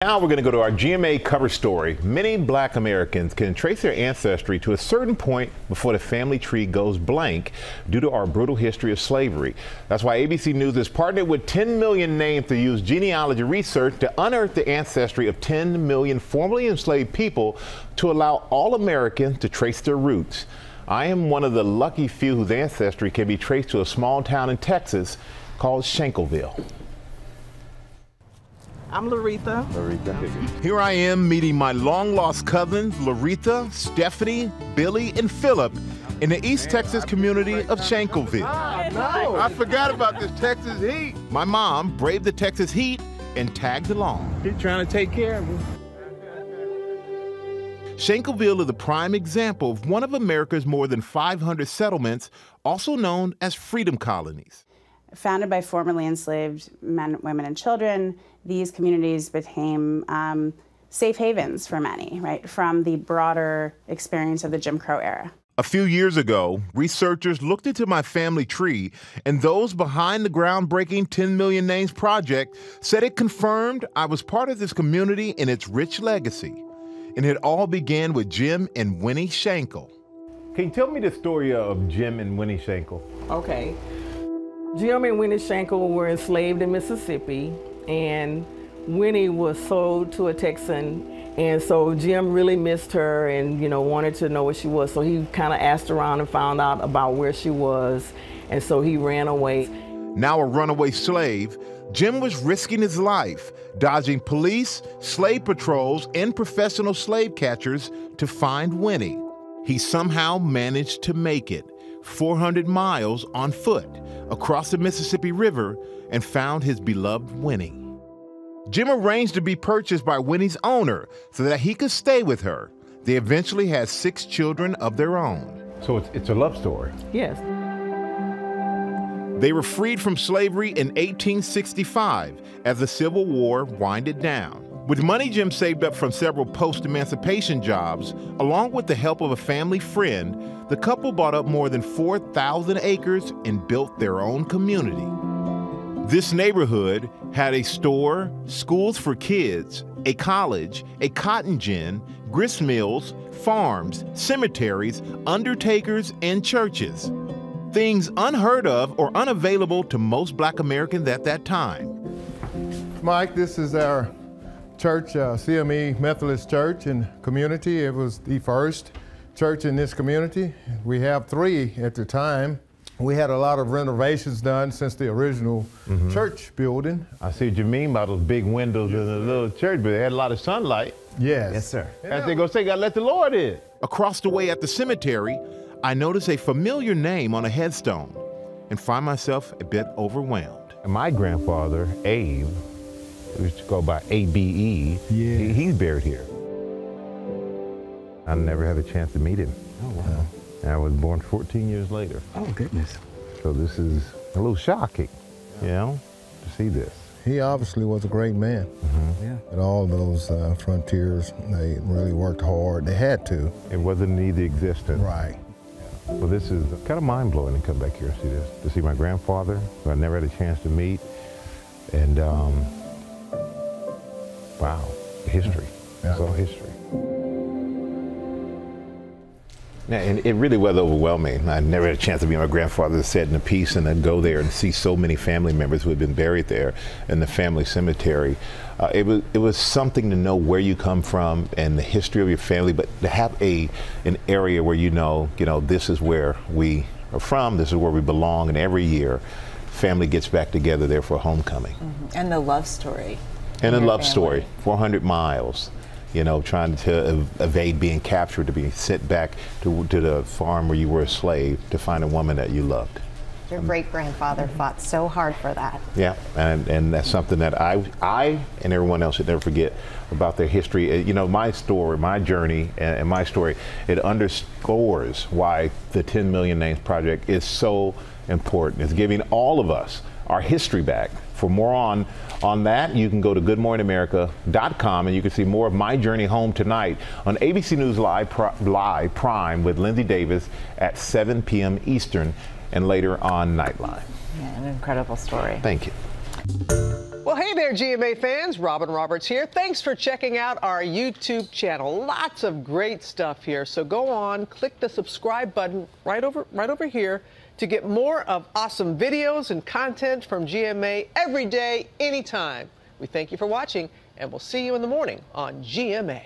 Now we're going to go to our GMA cover story. Many black Americans can trace their ancestry to a certain point before the family tree goes blank due to our brutal history of slavery. That's why ABC News has partnered with 10 Million Names to use genealogy research to unearth the ancestry of 10 million formerly enslaved people to allow all Americans to trace their roots. I am one of the lucky few whose ancestry can be traced to a small town in Texas called Shankleville. I'm Laretha. Here I am meeting my long-lost cousins, Laretha, Stephanie, Billy, and Philip in the East Texas community of Shankleville. I forgot about this Texas heat. My mom braved the Texas heat and tagged along. He's trying to take care of me. Shankleville is a prime example of one of America's more than 500 settlements, also known as freedom colonies. Founded by formerly enslaved men, women, and children, these communities became safe havens for many, right, from the broader experience of the Jim Crow era. A few years ago, researchers looked into my family tree, and those behind the groundbreaking 10 Million Names project said it confirmed I was part of this community and its rich legacy. And it all began with Jim and Winnie Shankle. Can you tell me the story of Jim and Winnie Shankle? Okay. Jim and Winnie Shankle were enslaved in Mississippi, and Winnie was sold to a Texan, and so Jim really missed her and, wanted to know where she was, so he kind of asked around and found out about where she was, and so he ran away. Now a runaway slave, Jim was risking his life, dodging police, slave patrols, and professional slave catchers to find Winnie. He somehow managed to make it 400 miles on foot across the Mississippi River and found his beloved Winnie. Jim arranged to be purchased by Winnie's owner so that he could stay with her. They eventually had 6 children of their own. So it's a love story. Yes. They were freed from slavery in 1865 as the Civil War winded down. With money Jim saved up from several post-emancipation jobs, along with the help of a family friend, the couple bought up more than 4,000 acres and built their own community. This neighborhood had a store, schools for kids, a college, a cotton gin, grist mills, farms, cemeteries, undertakers, and churches. Things unheard of or unavailable to most black Americans at that time. Mike, this is our church, CME Methodist Church and community. It was the first church in this community. We have 3 at the time. We had a lot of renovations done since the original church building. I see what you mean by those big windows in the little church, but they had a lot of sunlight. Yes. Yes, sir. As they go say, gotta let the Lord in. Across the way at the cemetery, I notice a familiar name on a headstone and find myself a bit overwhelmed. My grandfather, Abe, who used to go by ABE, he's buried here. I never had a chance to meet him. Oh, wow. And I was born 14 years later. Oh, goodness. So this is a little shocking, to see this. He obviously was a great man. Yeah. And all those frontiers, they really worked hard. They had to. It wasn't an easy existence. Right. Well, this is kind of mind-blowing to come back here and see this, to see my grandfather, who I never had a chance to meet, and wow, history. Yeah. It's all history. Yeah, and it really was overwhelming. I never had a chance to be my grandfather said in a piece and then go there and see so many family members who had been buried there in the family cemetery. It was something to know where you come from and the history of your family, but to have an area where this is where we are from, this is where we belong, and every year family gets back together there for homecoming. And the love story. And a love story, 400 miles. Trying to evade being captured, to be sent back to the farm where you were a slave to find a woman that you loved. Your great-grandfather fought so hard for that. Yeah, and that's something that I and everyone else should never forget about their history. My story, my journey, and my story, it underscores why the 10 Million Names Project is so important. It's giving all of us our history back. For more on that, you can go to goodmorningamerica.com and you can see more of my journey home tonight on ABC News Live Prime with Lindsay Davis at 7 p.m. Eastern and later on Nightline. Yeah, an incredible story. Thank you. Well, hey. Hey there, GMA fans. Robin Roberts here. Thanks for checking out our YouTube channel. Lots of great stuff here. So go on, click the subscribe button right over here to get more of awesome videos and content from GMA every day, anytime. We thank you for watching, and we'll see you in the morning on GMA.